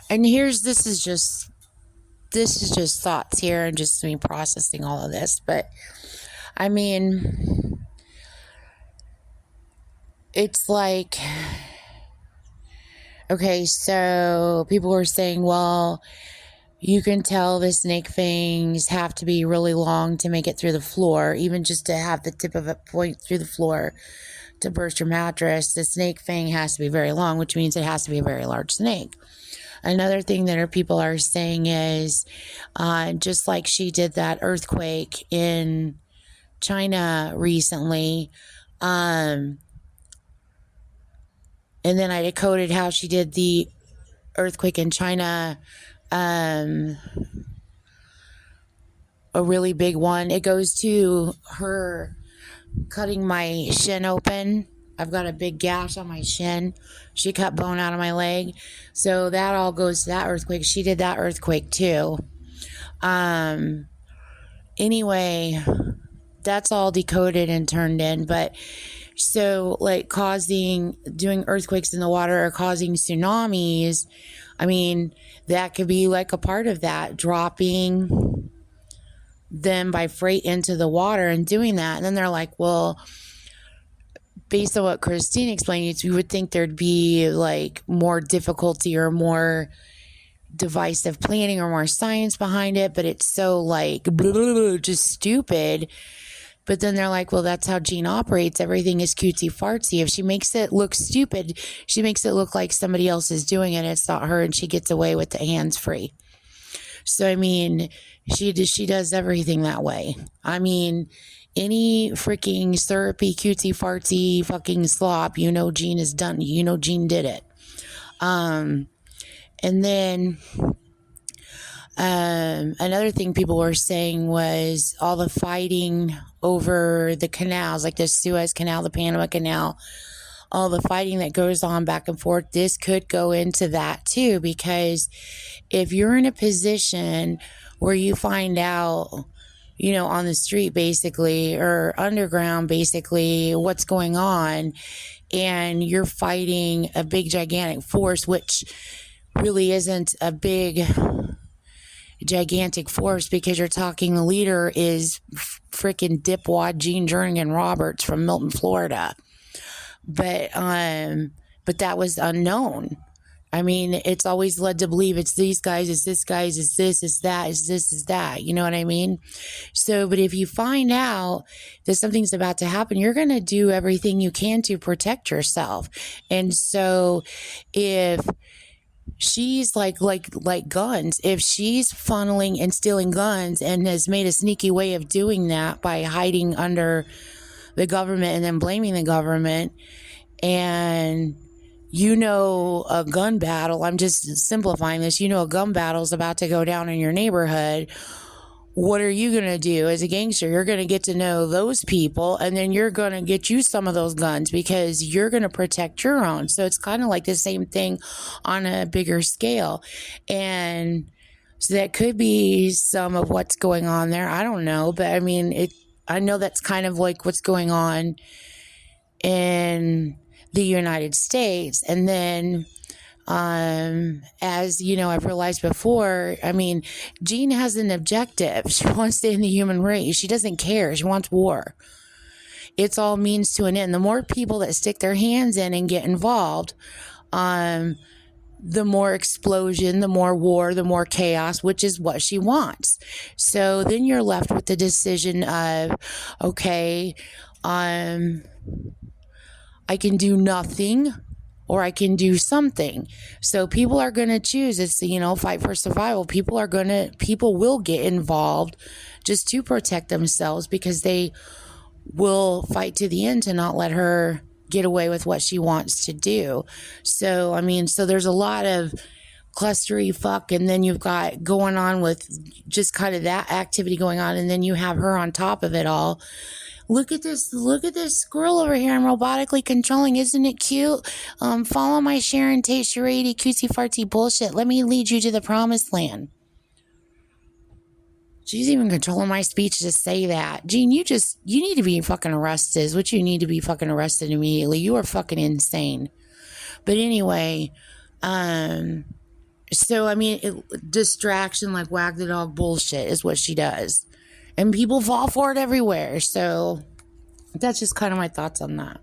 And this is just thoughts here and just me processing all of this. But I mean, it's like, okay, so people were saying, well, you can tell the snake fangs have to be really long to make it through the floor, even just to have the tip of it point through the floor to burst your mattress. The snake fang has to be very long, which means it has to be a very large snake. Another thing that people are saying is just like she did that earthquake in China recently. And then I decoded how she did the earthquake in China, a really big one. It goes to her cutting my shin open. I've got a big gash on my shin. She cut bone out of my leg. So that all goes to that earthquake. She did that earthquake too. Anyway, that's all decoded and turned in. But so like doing earthquakes in the water or causing tsunamis, I mean, that could be like a part of that, dropping them by freight into the water and doing that. And then they're like, well, based on what Christine explained, you would think there'd be like more difficulty or more divisive planning or more science behind it, but it's so like blah, blah, blah, just stupid. But then they're like, well, that's how Jean operates. Everything is cutesy fartsy. If she makes it look stupid, she makes it look like somebody else is doing it. It's not her, and she gets away with the hands free. So, I mean, she does everything that way. I mean, any freaking syrupy, cutesy fartsy fucking slop, Jean is done. Jean did it. And then another thing people were saying was all the fighting over the canals, like the Suez Canal, the Panama Canal, all the fighting that goes on back and forth. This could go into that too, because if you're in a position where you find out, on the street basically, or underground basically, what's going on, and you're fighting a big gigantic force, which really isn't a big gigantic force, because you're talking the leader is freaking dipwad Gene Jernigan Roberts from Milton, Florida. But that was unknown. I mean, it's always led to believe it's these guys, it's this guys, it's this, it's that, it's this, it's that. You know what I mean? So, but if you find out that something's about to happen, you're going to do everything you can to protect yourself. And so if she's like guns, if she's funneling and stealing guns and has made a sneaky way of doing that by hiding under the government and then blaming the government, and a gun battle, I'm just simplifying this, a gun battle is about to go down in your neighborhood, what are you going to do as a gangster? You're going to get to know those people, and then you're going to get you some of those guns because you're going to protect your own. So it's kind of like the same thing on a bigger scale. And so that could be some of what's going on there. I don't know, but I mean, I know that's kind of like what's going on in the United States. And then as I've realized before, I mean, Jean has an objective. She wants to end the human race. She doesn't care. She wants war. It's all means to an end. The more people that stick their hands in and get involved, the more explosion, the more war, the more chaos, which is what she wants. So then you're left with the decision of, okay, I can do nothing or I can do something. So people are going to choose. It's, fight for survival. People will get involved just to protect themselves, because they will fight to the end to not let her get away with what she wants to do. So, I mean, there's a lot of clustery fuck, and then you've got going on with just kind of that activity going on, and then you have her on top of it all. Look at this squirrel over here I'm robotically controlling. Isn't it cute? Follow my Sharon Tate charade cutesy fartsy bullshit. Let me lead you to the promised land. She's even controlling my speech to say that. Jean, you need to be fucking arrested. Is what you need to be fucking arrested immediately. You are fucking insane. But anyway, So, I mean, distraction, like wag the dog bullshit is what she does. And people fall for it everywhere. So, that's just kind of my thoughts on that.